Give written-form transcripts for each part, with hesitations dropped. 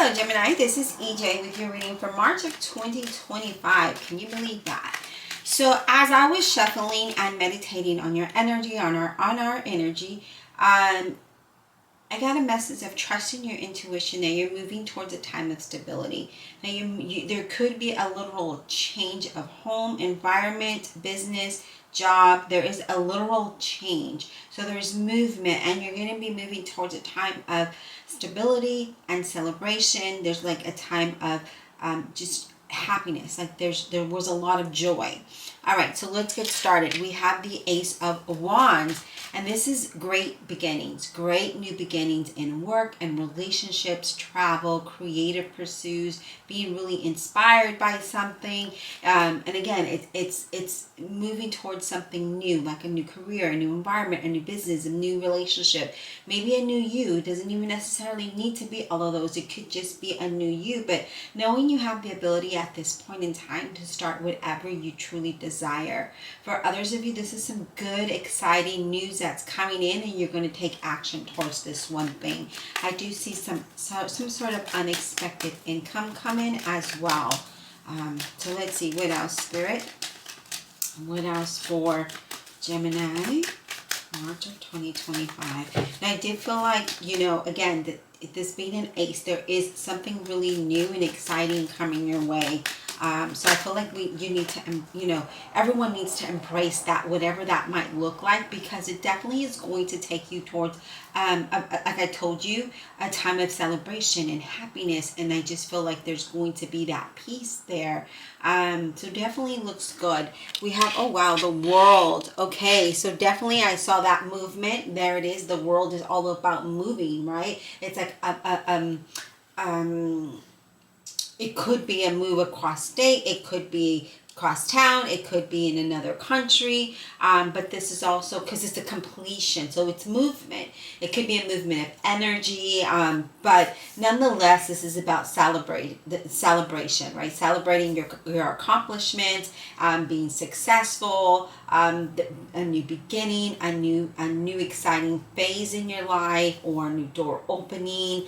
Hello Gemini, this is EJ with your reading for March of 2025. Can you believe that? So as I was shuffling and meditating on your energy, on our energy, I got a message of trusting your intuition that you're moving towards a time of stability. Now there could be a literal change of home, environment, business, job. There is a literal change. So there's movement and you're going to be moving towards a time of stability and celebration. There's like a time of just happiness. Like there was a lot of joy. All right, so let's get started. We have the Ace of Wands, and this is great beginnings, great new beginnings in work and relationships, travel, creative pursuits, being really inspired by something. And again, it's moving towards something new, like a new career, a new environment, a new business, a new relationship, maybe a new you. It doesn't even necessarily need to be all of those. It could just be a new you, but knowing you have the ability at this point in time to start whatever you truly desire. For others of you, this is some good, exciting news that's coming in, and you're going to take action towards this one thing. I do see some sort of unexpected income coming as well. So let's see, what else, Spirit? What else for Gemini? March of 2025. And I did feel like, again, this being an ace, there is something really new and exciting coming your way. So I feel like you need to, everyone needs to embrace that, whatever that might look like, because it definitely is going to take you towards, like I told you, a time of celebration and happiness. And I just feel like there's going to be that peace there. So definitely looks good. We have, oh wow, the World. Okay, so definitely I saw that movement. There it is. The World is all about moving, right? It's like it could be a move across state. It could be across town. It could be in another country. But this is also, because it's a completion. So it's movement. It could be a movement of energy. But nonetheless, this is about celebration, right? Celebrating your accomplishments, being successful, a new beginning, a new exciting phase in your life, or a new door opening.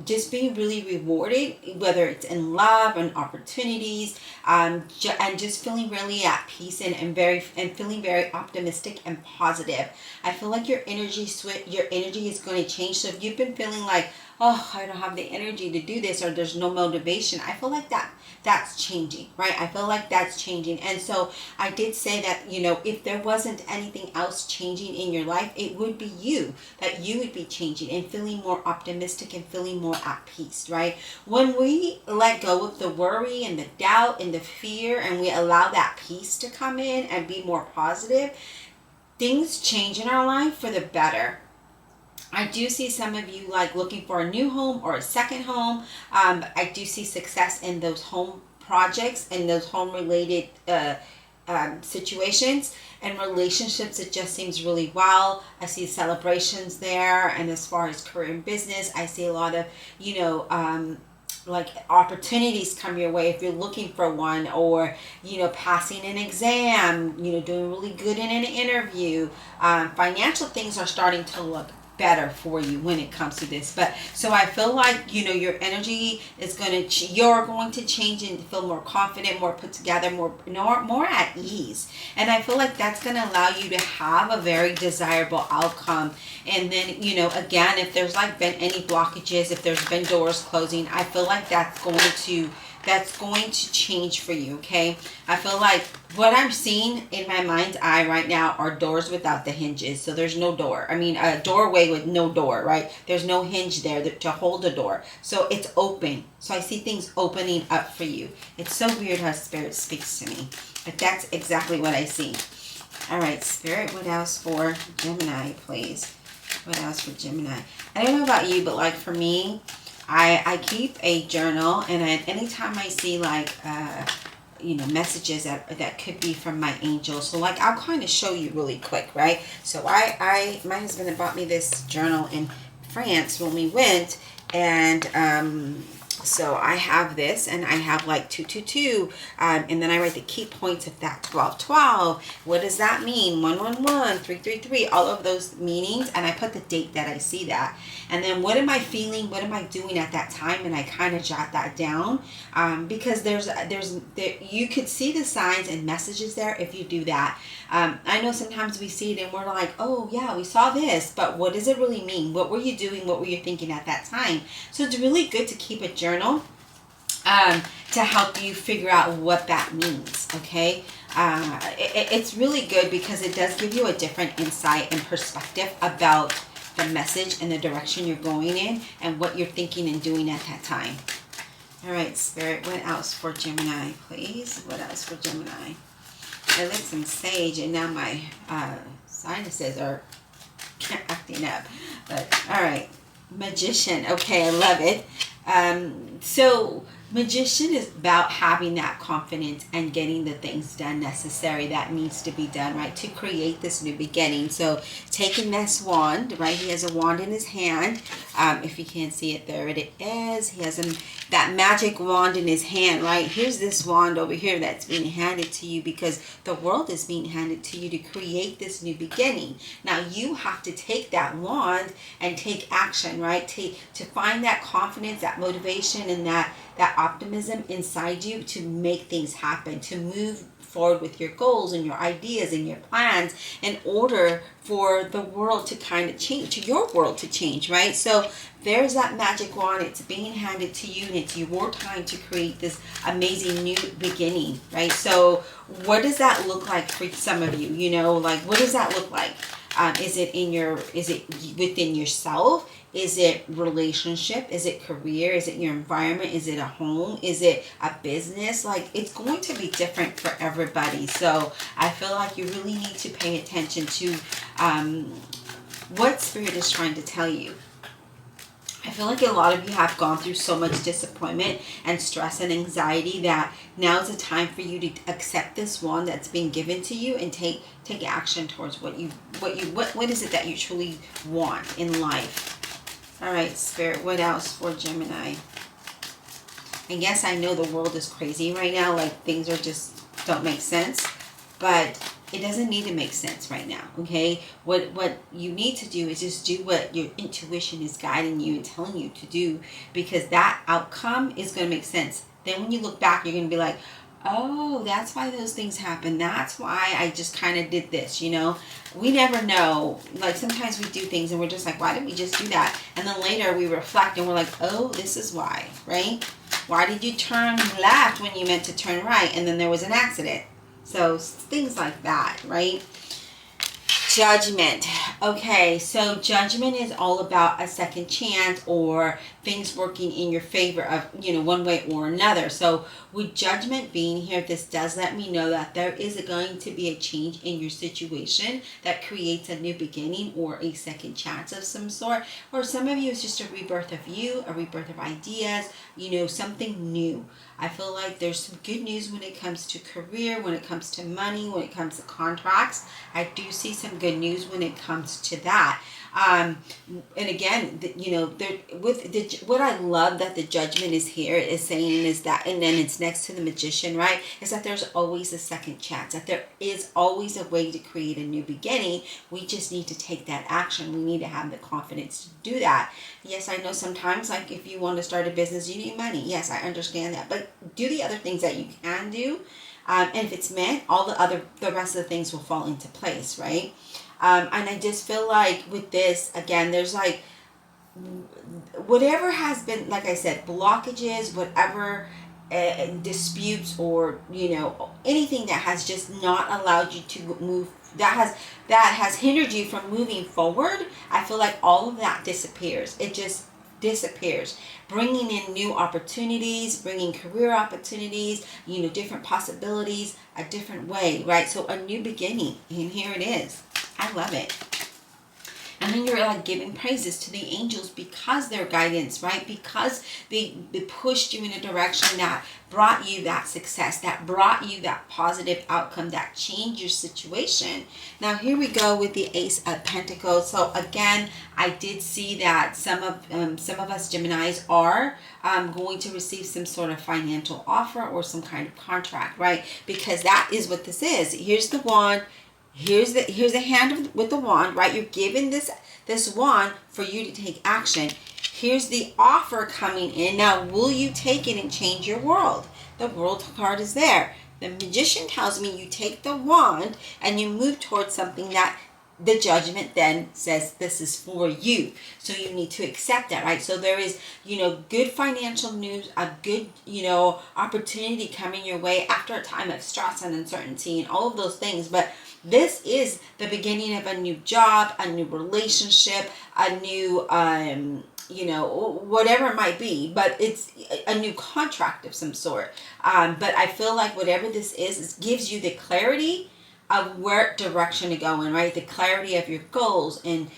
Just being really rewarded, whether it's in love and opportunities, and just feeling really at peace and feeling very optimistic and positive. I feel like your energy is going to change. So if you've been feeling like, oh, I don't have the energy to do this, or there's no motivation, I feel like that's changing, right? I feel like that's changing. And so I did say that, if there wasn't anything else changing in your life, it would be that you would be changing and feeling more optimistic and feeling more at peace, right? When we let go of the worry and the doubt and the fear, and we allow that peace to come in and be more positive, things change in our life for the better. I do see some of you like looking for a new home or a second home. I do see success in those home projects and those home related situations and relationships. It just seems really well. I see celebrations there. And as far as career and business, I see a lot of, like opportunities come your way if you're looking for one, or passing an exam, doing really good in an interview. Financial things are starting to look better for you when it comes to this. But so I feel like your energy is you're going to change and feel more confident, more put together, more at ease. And I feel like that's going to allow you to have a very desirable outcome. And then again, if there's like been any blockages, if there's been doors closing, I feel like that's going to change for you. Okay, I feel like what I'm seeing in my mind's eye right now are doors without the hinges. So there's no door. I mean, a doorway with no door, right? There's no hinge there to hold a door. So it's open. So I see things opening up for you. It's so weird how Spirit speaks to me, but that's exactly what I see. All right, Spirit, what else for Gemini, please? What else for Gemini? I don't know about you, but like for me, I keep a journal, and anytime I see like messages that could be from my angels, so like I'll kind of show you really quick, right? So my husband had bought me this journal in France when we went, and So I have this, and I have like 222, and then I write the key points of that 1212. What does that mean? 111, 333, all of those meanings, and I put the date that I see that. And then what am I feeling? What am I doing at that time? And I kind of jot that down, because there, you could see the signs and messages there if you do that. I know sometimes we see it and we're like, oh yeah, we saw this, but what does it really mean? What were you doing? What were you thinking at that time? So it's really good to keep a journal, to help you figure out what that means. Okay, it's really good because it does give you a different insight and perspective about the message and the direction you're going in and what you're thinking and doing at that time. All right, Spirit, what else for Gemini, please? What else for Gemini? I lit some sage, and now my sinuses are acting up. But all right, Magician. Okay, I love it. So Magician is about having that confidence and getting the things done necessary that needs to be done, right, to create this new beginning. So taking this wand, right, he has a wand in his hand. If you can't see it, there it is. He has that magic wand in his hand, right? Here's this wand over here that's being handed to you because the world is being handed to you to create this new beginning. Now you have to take that wand and take action, right, to find that confidence, that motivation, and that optimism inside you to make things happen, to move forward with your goals and your ideas and your plans in order for the world to kind of change, your world to change, right? So there's that magic wand. It's being handed to you, and it's your time to create this amazing new beginning, right? So what does that look like for some of you? You know, like, what does that look like? Is it within yourself? Is it relationship? Is it career? Is it your environment? Is it a home? Is it a business? Like, it's going to be different for everybody. So I feel like you really need to pay attention to what Spirit is trying to tell you. I feel like a lot of you have gone through so much disappointment and stress and anxiety that now is the time for you to accept this wand that's being given to you and take action towards what is it that you truly want in life. All right, Spirit, what else for Gemini? And yes, I know the world is crazy right now. Like, things are just don't make sense, but it doesn't need to make sense right now, okay? What you need to do is just do what your intuition is guiding you and telling you to do, because that outcome is going to make sense. Then when you look back, you're going to be like, oh, that's why those things happen. That's why I just kind of did this, you know? We never know. Like, sometimes we do things and we're just like, why did we just do that? And then later we reflect and we're like, oh, this is why, right? Why did you turn left when you meant to turn right? And then there was an accident. So things like that, right? Judgment. Okay, so judgment is all about a second chance or things working in your favor of, you know, one way or another. So with judgment being here, this does let me know that there is going to be a change in your situation that creates a new beginning or a second chance of some sort. Or some of you, it's just a rebirth of you, a rebirth of ideas, you know, something new. I feel like there's some good news when it comes to career, when it comes to money, when it comes to contracts. I do see some good news when it comes to that. And again, you know, what I love that the judgment is here is saying is that, and then it's next to the magician, right? Is that there's always a second chance, that there is always a way to create a new beginning. We just need to take that action. We need to have the confidence to do that. Yes, I know sometimes, like, if you want to start a business, you need money. Yes, I understand that. But do the other things that you can do. And if it's meant, the rest of the things will fall into place, right? And I just feel like with this, again, there's like, whatever has been, like I said, blockages, whatever disputes, or, you know, anything that has just not allowed you to move, that has hindered you from moving forward, I feel like all of that disappears. It just disappears, bringing in new opportunities, bringing career opportunities, you know, different possibilities, a different way, right? So a new beginning, and here it is. I love it. And then you're like giving praises to the angels because their guidance, right? Because they pushed you in a direction that brought you that success, that brought you that positive outcome, that changed your situation. Now here we go with the Ace of Pentacles. So again, I did see that some of us Geminis are going to receive some sort of financial offer or some kind of contract, right? Because that is what this is. Here's the wand. Here's the hand with the wand, right? You're given this wand for you to take action. Here's the offer coming in. Now, will you take it and change your world? The World card is there. The Magician tells me you take the wand and you move towards something that the Judgment then says this is for you. So you need to accept that, right? So there is, good financial news, a good, opportunity coming your way after a time of stress and uncertainty and all of those things. But this is the beginning of a new job, a new relationship, a new, whatever it might be, but it's a new contract of some sort. But I feel like whatever this is, it gives you the clarity of where direction to go in, right? The clarity of your goals and,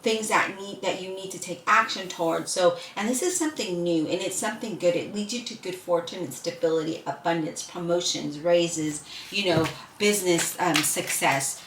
things that you need to take action towards. So, and this is something new and it's something good. It leads you to good fortune and stability, abundance, promotions, raises, business success,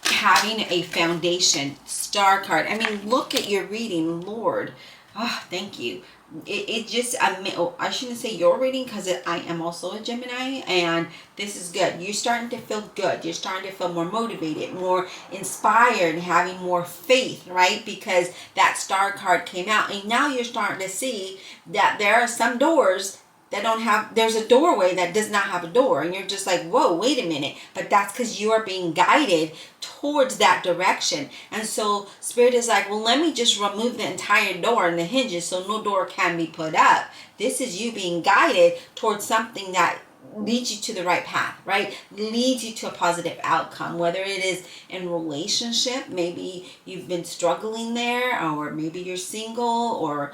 having a foundation. Star card. I mean, look at your reading, Lord. Oh, thank you. It just, I shouldn't say your reading because I am also a Gemini, and this is good. You're starting to feel good. You're starting to feel more motivated, more inspired, having more faith, right? Because that Star card came out, and now you're starting to see that there are some doors that don't have, there's a doorway that does not have a door, and you're just like, whoa, wait a minute. But that's because you are being guided towards that direction. And so Spirit is like, well, let me just remove the entire door and the hinges so no door can be put up. This is you being guided towards something that leads you to the right path, right? Leads you to a positive outcome, whether it is in relationship, maybe you've been struggling there, or maybe you're single, or,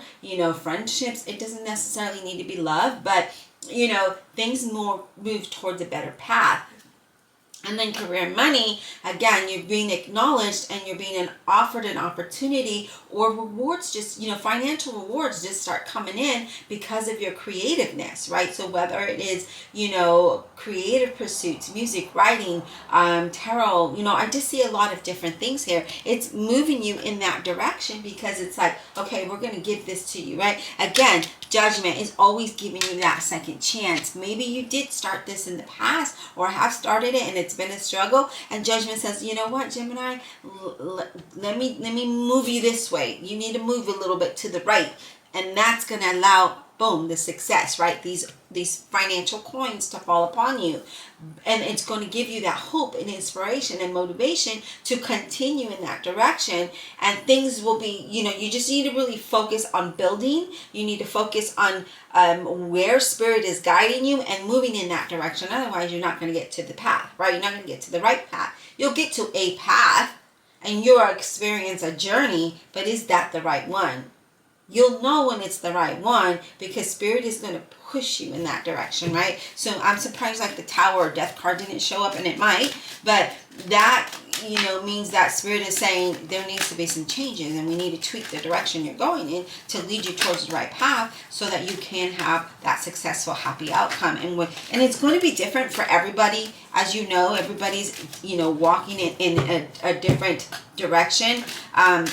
friendships. It doesn't necessarily need to be love, but, things move towards a better path. And then career and money, again, you're being acknowledged and you're being offered an opportunity, or rewards, just, financial rewards just start coming in because of your creativeness, right? So whether it is, creative pursuits, music, writing, tarot, I just see a lot of different things here. It's moving you in that direction because it's like, okay, we're going to give this to you, right? Again, Judgment is always giving you that second chance. Maybe you did start this in the past or have started it and it's been a struggle, and Judgment says, you know what, Gemini, let me move you this way. You need to move a little bit to the right, and that's going to allow, boom, the success, right? These financial coins to fall upon you, and it's going to give you that hope and inspiration and motivation to continue in that direction. And things will be, you just need to really focus on building. You need to focus on where Spirit is guiding you and moving in that direction. Otherwise, you're not going to get to the path, right? You're not going to get to the right path. You'll get to a path and you'll experience a journey, but is that the right one? You'll know when it's the right one because Spirit is going to push you in that direction, right? So I'm surprised like the Tower or Death card didn't show up, and it might, but that, means that Spirit is saying there needs to be some changes and we need to tweak the direction you're going in to lead you towards the right path so that you can have that successful, happy outcome. And it's going to be different for everybody. As you know, everybody's, walking in a different direction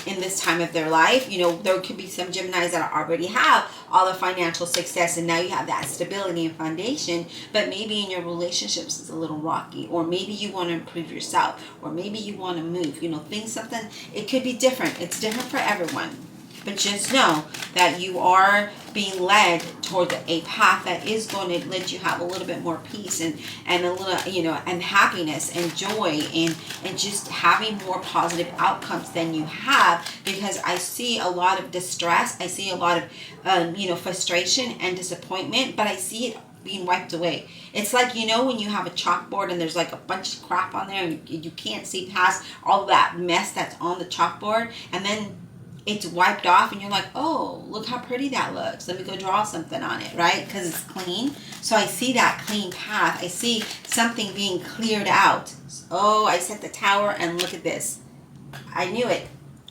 in this time of their life. There could be some Geminis that already have all the financial success and now you have that stability and foundation, but maybe in your relationships it's a little rocky, or maybe you want to improve yourself, or maybe you want to move, it could be different. It's different for everyone. But just know that you are being led toward a path that is going to let you have a little bit more peace and a little, and happiness and joy and just having more positive outcomes than you have, because I see a lot of distress. I see a lot of, frustration and disappointment, but I see it being wiped away. It's like, when you have a chalkboard and there's like a bunch of crap on there and you can't see past all that mess that's on the chalkboard, and then it's wiped off and you're like, oh, look how pretty that looks. Let me go draw something on it, right? Because it's clean. So I see that clean path. I see something being cleared out. Oh, I set the Tower and look at this. I knew it.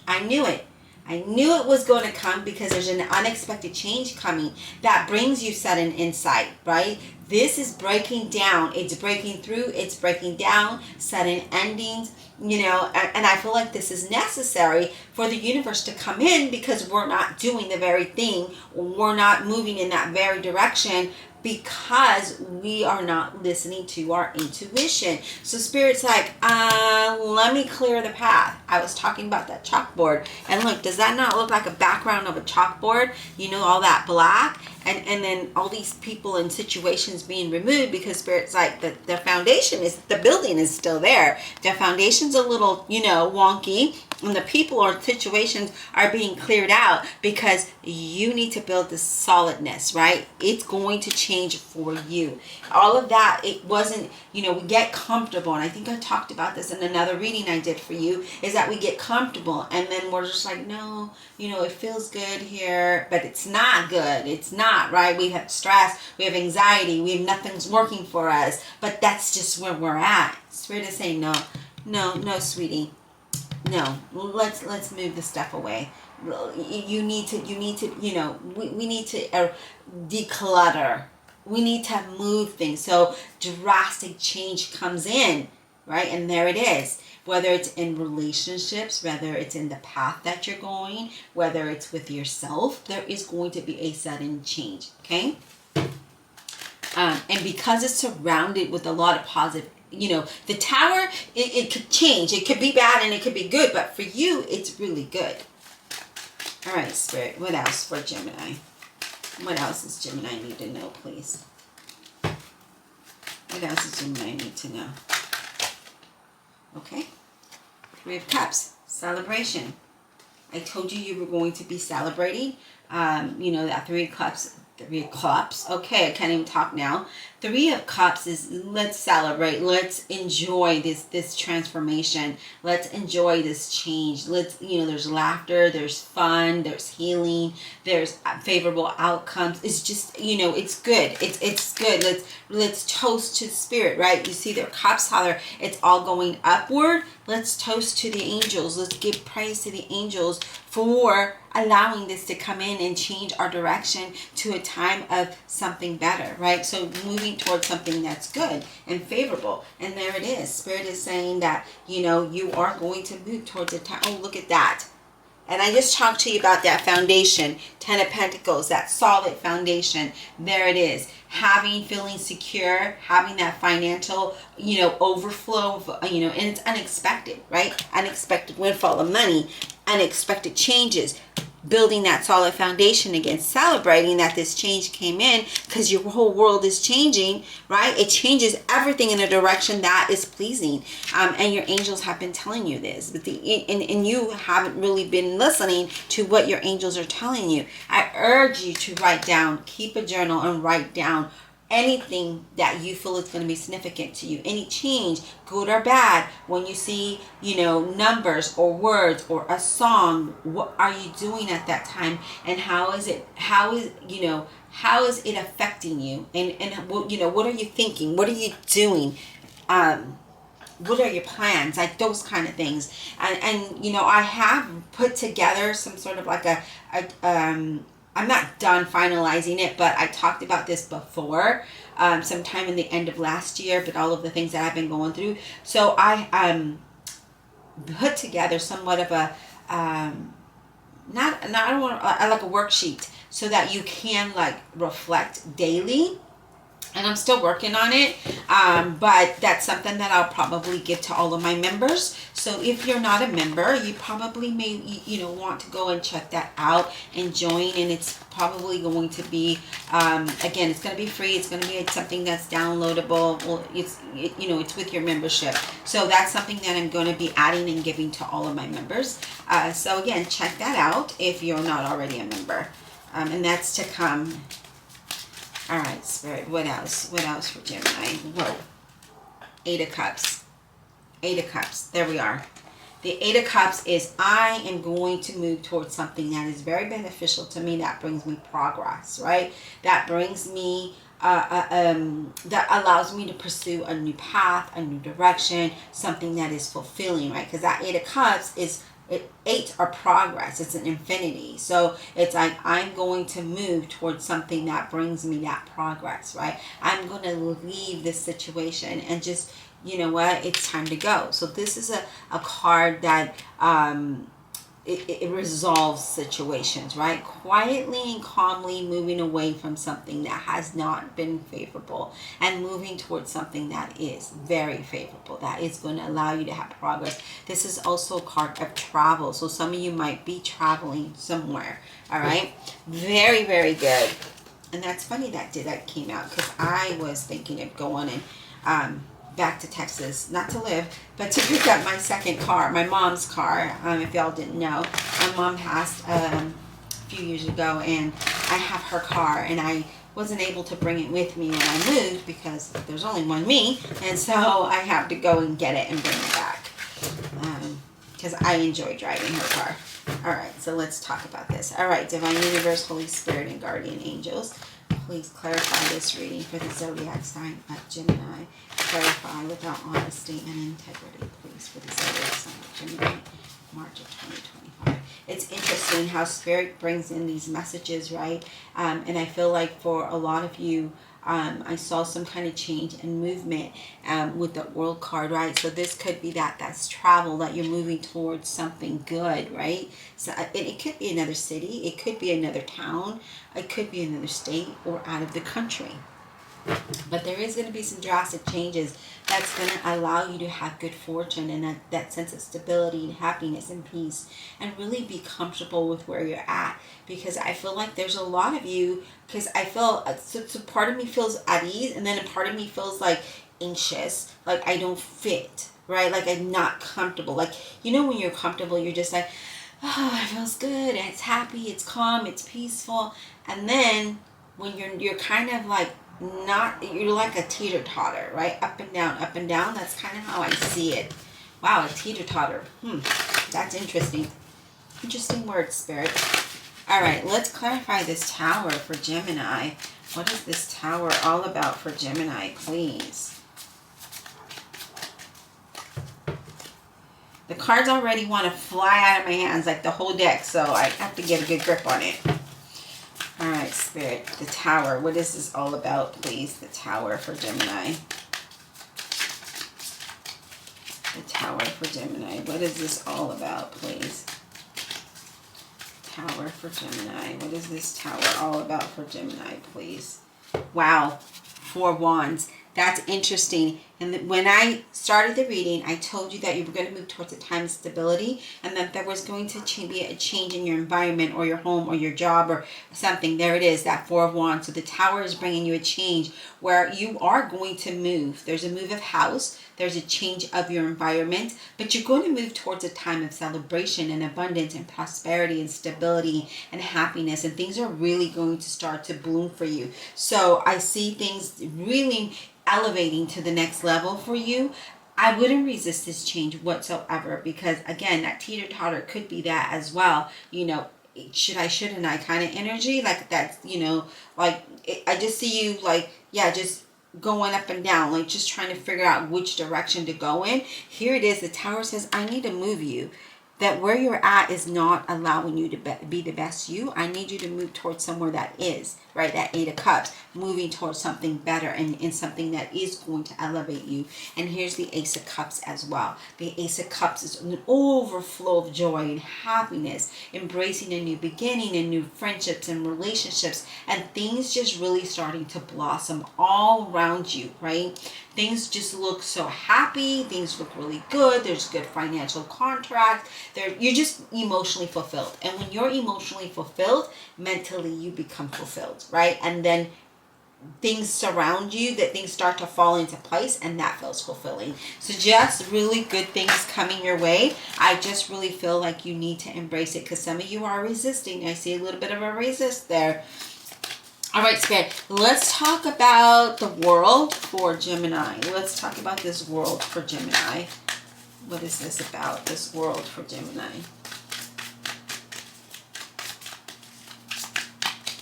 I knew it. I knew it was going to come because there's an unexpected change coming that brings you sudden insight, right? This is breaking down. It's breaking through. It's breaking down. Sudden endings, and I feel like this is necessary for the universe to come in because we're not doing the very thing. We're not moving in that very direction because we are not listening to our intuition. So Spirit's like, let me clear the path. I was talking about that chalkboard. And look, does that not look like a background of a chalkboard? All that black? And then all these people and situations being removed because Spirit's like, the foundation is, the building is still there. The foundation's a little, wonky. And the people or situations are being cleared out because you need to build this solidness, right? It's going to change for you. All of that, it wasn't, we get comfortable. And I think I talked about this in another reading I did for you, is that we get comfortable and then we're just like, no, it feels good here, but it's not good. It's not, right? We have stress, we have anxiety, we have nothing's working for us, but that's just where we're at. Spirit is saying, no, sweetie. No, let's move the stuff away. You need to, we need to declutter. We need to move things. So drastic change comes in, right? And there it is. Whether it's in relationships, whether it's in the path that you're going, whether it's with yourself, there is going to be a sudden change, okay? And because it's surrounded with a lot of positive, the tower, it could change. It could be bad and it could be good, but for you, it's really good. All right, Spirit, what else for Gemini? What else does Gemini need to know, please? What else does Gemini need to know? Okay. Three of Cups, celebration. I told you were going to be celebrating. That Three of Cups. Three of Cups. Okay, I can't even talk now. Three of Cups is, let's celebrate. Let's enjoy this transformation. Let's enjoy this change. There's laughter, there's fun, there's healing, there's favorable outcomes. It's just, it's good. It's good. Let's toast to Spirit, right? You see their cups, how it's all going upward. Let's toast to the angels. Let's give praise to the angels for allowing this to come in and change our direction to a time of something better, right? So moving towards something that's good and favorable. And there it is. Spirit is saying that, you are going to move towards a time. Oh, look at that. And I just talked to you about that foundation, 10 of Pentacles, that solid foundation. There it is. Feeling secure, having that financial, overflow, and it's unexpected, right? Unexpected windfall of money, unexpected changes. Building that solid foundation again, celebrating that this change came in because your whole world is changing, right? It changes everything in a direction that is pleasing. And your angels have been telling you this, but and you haven't really been listening to what your angels are telling you. I urge you to write down, keep a journal and write down anything that you feel is going to be significant to you, any change, good or bad. When you see, numbers or words or a song, what are you doing at that time, and how is it affecting you, and what are you thinking, what are you doing, what are your plans, like those kind of things. And I have put together some sort of like I'm not done finalizing it, but I talked about this before, sometime in the end of last year, but all of the things that I've been going through. So I put together somewhat of a, like a worksheet so that you can like reflect daily. And I'm still working on it, but that's something that I'll probably give to all of my members. So if you're not a member, you probably may, want to go and check that out and join. And it's probably going to be, again, it's going to be free. It's going to be something that's downloadable. Well, it's with your membership. So that's something that I'm going to be adding and giving to all of my members. So again, check that out if you're not already a member. And that's to come. All right, Spirit, what else? What else for Gemini? Whoa. Eight of Cups. Eight of Cups. There we are. The Eight of Cups is I am going to move towards something that is very beneficial to me, that brings me progress, right? That brings me, that allows me to pursue a new path, a new direction, something that is fulfilling, right? Because that Eight of Cups is eight are progress. It's an infinity. So it's like, I'm going to move towards something that brings me that progress, right? I'm going to leave this situation and just, you know what, it's time to go. So this is a card that it resolves situations, right? Quietly and calmly moving away from something that has not been favorable and moving towards something that is very favorable, that is going to allow you to have progress. This is also a card of travel. So some of you might be traveling somewhere, all right? Very, very good. And that's funny that came out, because I was thinking of going and back to Texas, not to live, but to pick up my second car, my mom's car. If y'all didn't know, my mom passed a few years ago, and I have her car, and I wasn't able to bring it with me when I moved because there's only one me, and so I have to go and get it and bring it back, because I enjoy driving her car. All right, so let's talk about this. All right, Divine Universe, Holy Spirit, and Guardian Angels, please clarify this reading for the zodiac sign of Gemini. Clarify without honesty and integrity, please, for the zodiac sign of Gemini, March of 2025. It's interesting how Spirit brings in these messages, right? And I feel like for a lot of you, I saw some kind of change and movement with the World card, right? So this could be that's travel, that you're moving towards something good, right? So it could be another city, it could be another town, it could be another state, or out of the country. But there is going to be some drastic changes that's going to allow you to have good fortune and that sense of stability and happiness and peace, and really be comfortable with where you're at. Because I feel like there's a lot of you, because I feel, so part of me feels at ease, and then a part of me feels like anxious, like I don't fit, right? Like I'm not comfortable. Like, you know, when you're comfortable, you're just like, oh, it feels good, it's happy, it's calm, it's peaceful. And then when you're kind of like, you're like a teeter-totter, right? Up and down, up and down. That's kind of how I see it. Wow, a teeter-totter. That's interesting. Interesting word, Spirit. All right, let's clarify this Tower for Gemini. What is this Tower all about for Gemini, please? The cards already want to fly out of my hands, like the whole deck, so I have to get a good grip on it. All right, Spirit, the Tower. What is this all about, please? The Tower for Gemini. The Tower for Gemini. What is this all about, please? Tower for Gemini. What is this Tower all about for Gemini, please? Wow. 4 Wands. That's interesting. And when I started the reading, I told you that you were going to move towards a time of stability, and that there was going to be a change in your environment or your home or your job or something. There it is, that 4 of Wands. So the Tower is bringing you a change where you are going to move. There's a move of house. There's a change of your environment, but you're going to move towards a time of celebration and abundance and prosperity and stability and happiness, and things are really going to start to bloom for you. So I see things really elevating to the next level for you. I wouldn't resist this change whatsoever, because again, that teeter-totter could be that as well. You know, should I, shouldn't I kind of energy, like that's, you know, like I just see you like, yeah, just going up and down, like just trying to figure out which direction to go in. Here it is. The Tower says, I need to move you. That where you're at is not allowing you to be the best you. I need you to move towards somewhere that is, right? That 8 of Cups, moving towards something better and something that is going to elevate you. And here's the Ace of Cups as well. The Ace of Cups is an overflow of joy and happiness, embracing a new beginning and new friendships and relationships, and things just really starting to blossom all around you, right? Things just look so happy. Things look really good. There's good financial contract. You're just emotionally fulfilled. And when you're emotionally fulfilled, mentally you become fulfilled, right? And then things surround you, that things start to fall into place, and that feels fulfilling. So just really good things coming your way. I just really feel like you need to embrace it, because some of you are resisting. I see a little bit of a resist there. All right, Spirit, let's talk about the world for Gemini. Let's talk about this world for Gemini. What is this about, this world for Gemini?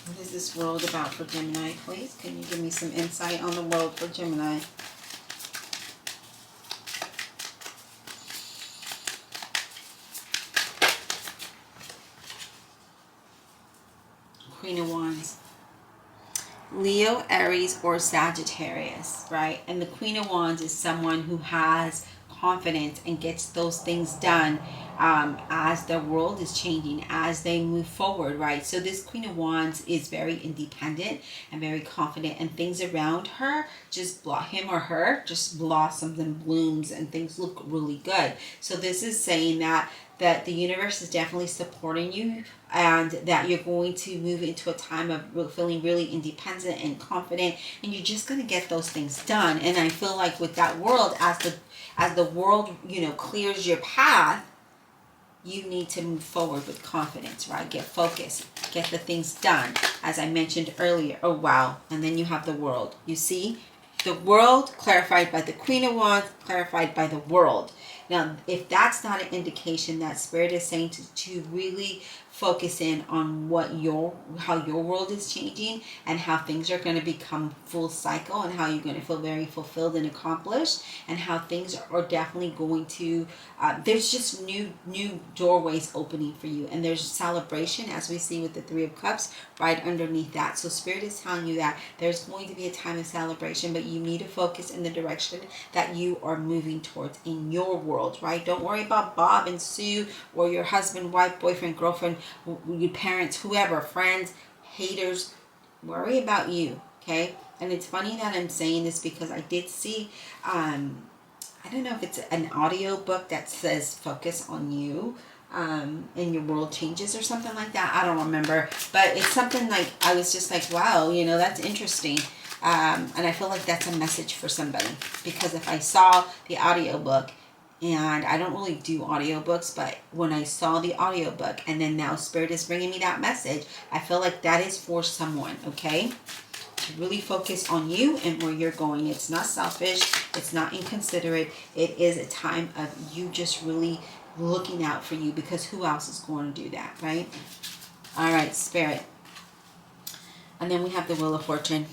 What is this world about for Gemini, please? Can you give me some insight on the world for Gemini? Queen of Wands. Leo, Aries, or Sagittarius, right? And the Queen of Wands is someone who has confidence and gets those things done as the world is changing, as they move forward, right? So this Queen of Wands is very independent and very confident, and things around her just him or her just blossoms and blooms, and things look really good. So this is saying that the universe is definitely supporting you, and that you're going to move into a time of feeling really independent and confident, and you're just going to get those things done. And I feel like with that world, as the world, you know, clears your path, you need to move forward with confidence, right? Get focused, get the things done, as I mentioned earlier. Oh, wow. And then you have the world. You see? The world clarified by the Queen of Wands, clarified by the world. Now, if that's not an indication that Spirit is saying to really focus in on how your world is changing, and how things are going to become full cycle, and how you're going to feel very fulfilled and accomplished, and how things are definitely going to, there's just new doorways opening for you, and there's celebration, as we see with the Three of Cups right underneath that. So Spirit is telling you that there's going to be a time of celebration, but you need to focus in the direction that you are moving towards in your world, right? Don't worry about Bob and Sue, or your husband, wife, boyfriend, girlfriend, your parents, whoever, friends, haters. Worry about you, okay? And it's funny that I'm saying this, because I did see, I don't know if it's an audio book that says focus on you, and your world changes or something like that. I don't remember, but it's something like, I was just like, wow, you know, that's interesting. And I feel like that's a message for somebody, because if I saw the audio book, and I don't really do audiobooks, but when I saw the audiobook, and then now Spirit is bringing me that message, I feel like that is for someone, okay? To really focus on you and where you're going. It's not selfish. It's not inconsiderate. It is a time of you just really looking out for you, because who else is going to do that, right? All right, Spirit. And then we have the Wheel of Fortune.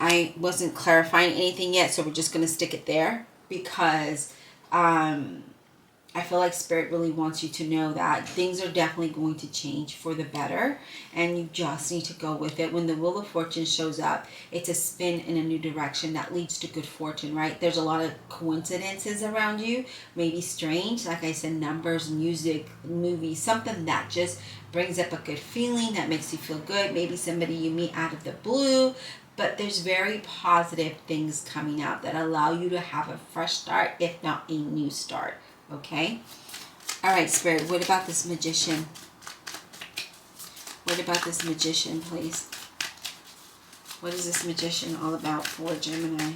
I wasn't clarifying anything yet, so we're just going to stick it there, because I feel like Spirit really wants you to know that things are definitely going to change for the better, and you just need to go with it. When the Wheel of Fortune shows up, it's a spin in a new direction that leads to good fortune, right? There's a lot of coincidences around you, maybe strange, like I said, numbers, music, movies, something that just brings up a good feeling, that makes you feel good. Maybe somebody you meet out of the blue, but there's very positive things coming out that allow you to have a fresh start, if not a new start. Okay? All right, Spirit, what about this Magician? What about this Magician, please? What is this Magician all about for Gemini?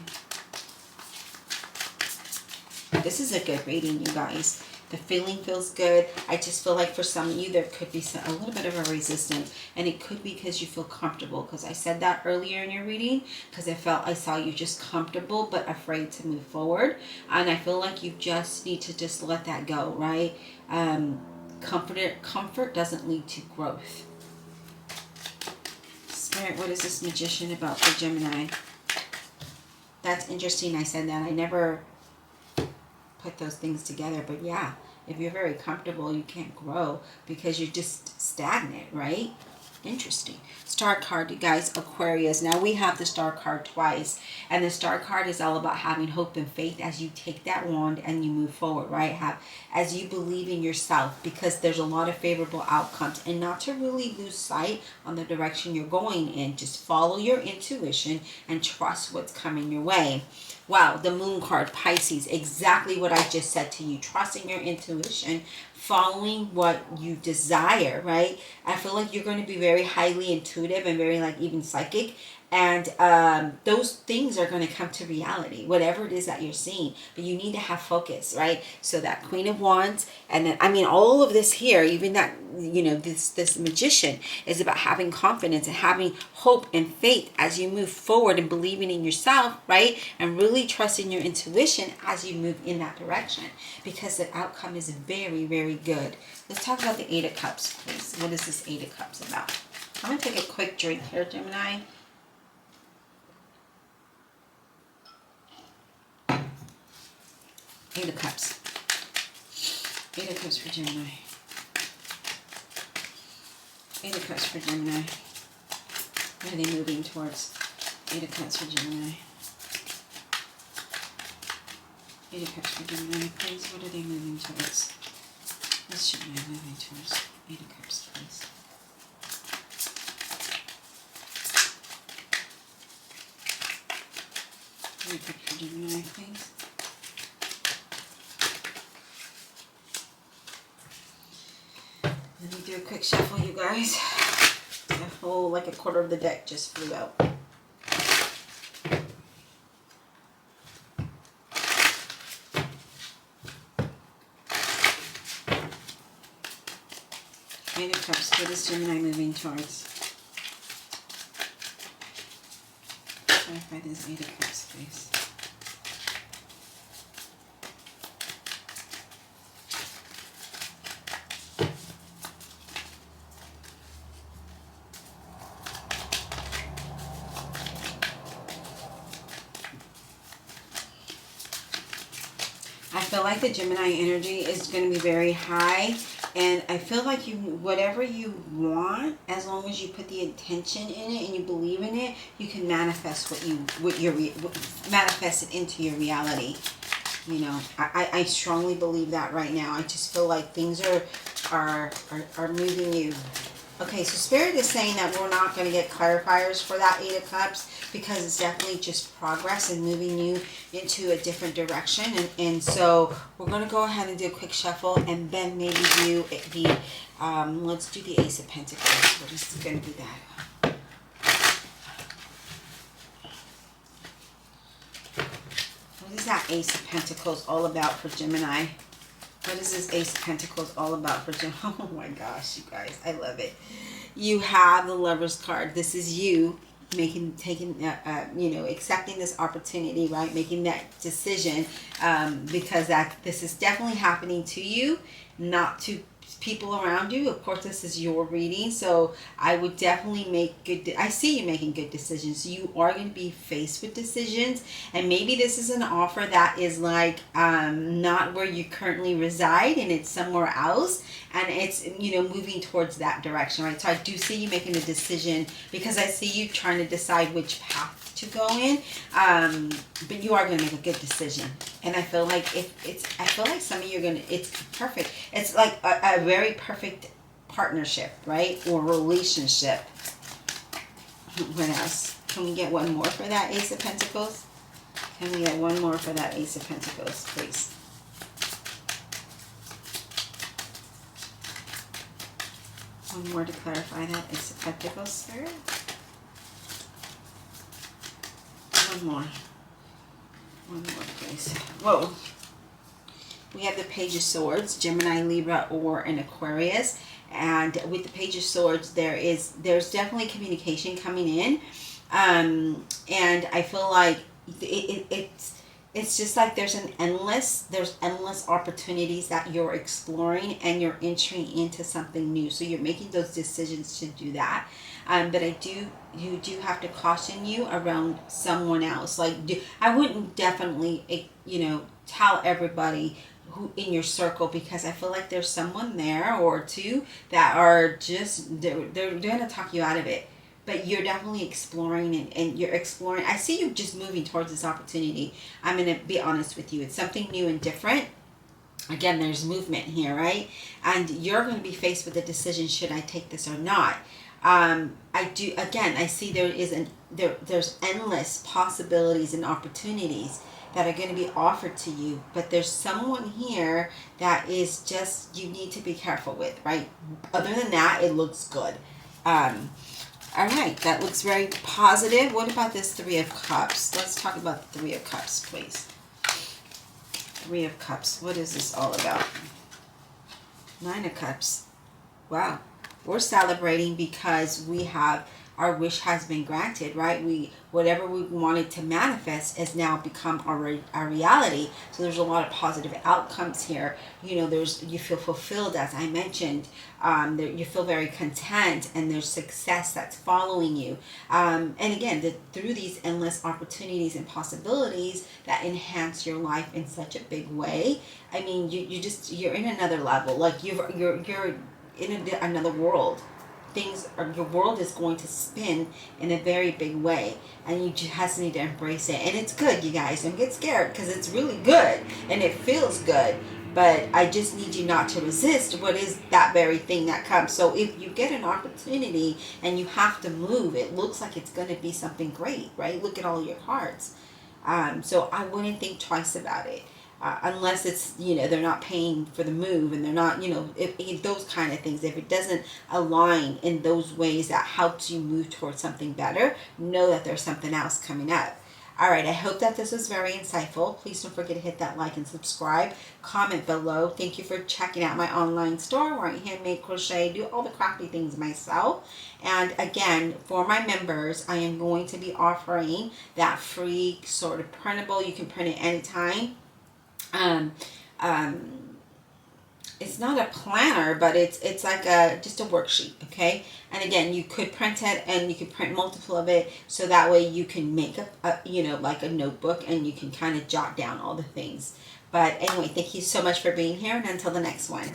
This is a good reading, you guys. The feeling feels good. I just feel like for some of you, there could be a little bit of a resistance. And it could be because you feel comfortable. Because I said that earlier in your reading. Because I saw you just comfortable but afraid to move forward. And I feel like you just need to just let that go, right? Comfort doesn't lead to growth. Spirit, what is this Magician about for Gemini? That's interesting I said that. I never put those things together, but yeah, if you're very comfortable, you can't grow because you're just stagnant, right? Interesting. Star card, you guys, Aquarius. Now we have the star card twice, and the star card is all about having hope and faith as you take that wand and you move forward, right? As you believe in yourself, because there's a lot of favorable outcomes, and not to really lose sight on the direction you're going in. Just follow your intuition and trust what's coming your way. Wow, the Moon card, Pisces, exactly what I just said to you. Trusting your intuition, following what you desire, right? I feel like you're going to be very highly intuitive and very like even psychic. And those things are going to come to reality, whatever it is that you're seeing. But you need to have focus, right? So that Queen of Wands, and then, I mean, all of this here, even that, you know, this Magician is about having confidence and having hope and faith as you move forward and believing in yourself, right? And really trusting your intuition as you move in that direction, because the outcome is very, very good. Let's talk about the Eight of Cups, please. What is this Eight of Cups about? I'm going to take a quick drink here, Gemini. Eight of Cups. Eight of Cups for Gemini. Eight of Cups for Gemini. What are they moving towards? Eight of Cups for Gemini. Eight of Cups for Gemini, please. What are they moving towards? What's Gemini moving towards? Eight of Cups, please. Eight of Cups for Gemini, please. Let me do a quick shuffle, you guys. A whole, like a quarter of the deck just flew out. Eight of Cups, what is Gemini moving towards? Clarify this Eight of Cups, please. I feel like the Gemini energy is going to be very high, and I feel like you, whatever you want, as long as you put the intention in it and you believe in it, you can manifest manifest it into your reality. You know, I strongly believe that right now. I just feel like things are moving you. Okay, so Spirit is saying that we're not going to get clarifiers for that Eight of Cups because it's definitely just progress and moving you into a different direction. And so we're going to go ahead and do a quick shuffle and then maybe do the, let's do the Ace of Pentacles. We're just going to do that. What is that Ace of Pentacles all about for Gemini? What is this Ace of Pentacles all about for Gemini? Oh my gosh, you guys, I love it. You have the Lover's card. This is you taking, you know, accepting this opportunity, right? Making that decision, because this is definitely happening to you, not to people around you. Of course, this is your reading, so I would definitely make good. I see you making good decisions. You are going to be faced with decisions, and maybe this is an offer that is like not where you currently reside, and it's somewhere else, and it's, you know, moving towards that direction, right? So I do see you making a decision because I see you trying to decide which path to go in, but you are going to make a good decision. And I feel like I feel like some of you are going to, it's perfect. It's like a very perfect partnership, right? Or relationship. What else? Can we get one more for that Ace of Pentacles? Can we get one more for that Ace of Pentacles, please? One more to clarify that Ace of Pentacles, Spirit. One more. One more, please. Whoa. We have the Page of Swords, Gemini, Libra, or an Aquarius. And with the Page of Swords, there's definitely communication coming in. And I feel like it's just like there's endless opportunities that you're exploring, and you're entering into something new. So you're making those decisions to do that. But you do have to caution you around someone else. Like, I wouldn't definitely, you know, tell everybody who in your circle, because I feel like there's someone there or two that are just, they're going to talk you out of it. But you're definitely exploring, and you're exploring. I see you just moving towards this opportunity. I'm going to be honest with you. It's something new and different. Again, there's movement here, right? And you're going to be faced with the decision, should I take this or not? I see there's endless possibilities and opportunities that are going to be offered to you, but there's someone here that is just, you need to be careful with, right? Other than that, it looks good. All right, that looks very positive. What about this Three of Cups? Let's talk about the Three of Cups, please. Three of Cups, what is this all about? Nine of Cups. Wow. We're celebrating because we have, our wish has been granted, right? Whatever we wanted to manifest has now become our reality. So there's a lot of positive outcomes here. You know, you feel fulfilled, as I mentioned. You feel very content, and there's success that's following you. And again, through these endless opportunities and possibilities that enhance your life in such a big way. I mean, you're in another level. Like you're in another world. your world is going to spin in a very big way, and you just need to embrace it. And it's good, you guys. Don't get scared, because it's really good and it feels good. But I just need you not to resist what is that very thing that comes. So if you get an opportunity and you have to move, it looks like it's going to be something great, right? Look at all your cards. So I wouldn't think twice about it. Unless it's, they're not paying for the move, and they're not, if those kind of things, if it doesn't align in those ways that helps you move towards something better, know that there's something else coming up. All right, I hope that this was very insightful. Please don't forget to hit that like and subscribe. Comment below. Thank you for checking out my online store where I handmade, crochet, do all the crafty things myself. And again, for my members, I am going to be offering that free sort of printable. You can print it anytime. It's not a planner, but it's like just a worksheet, okay? And again, you could print it, and you could print multiple of it, so that way you can make like a notebook, and you can kind of jot down all the things. But anyway, thank you so much for being here, and until the next one.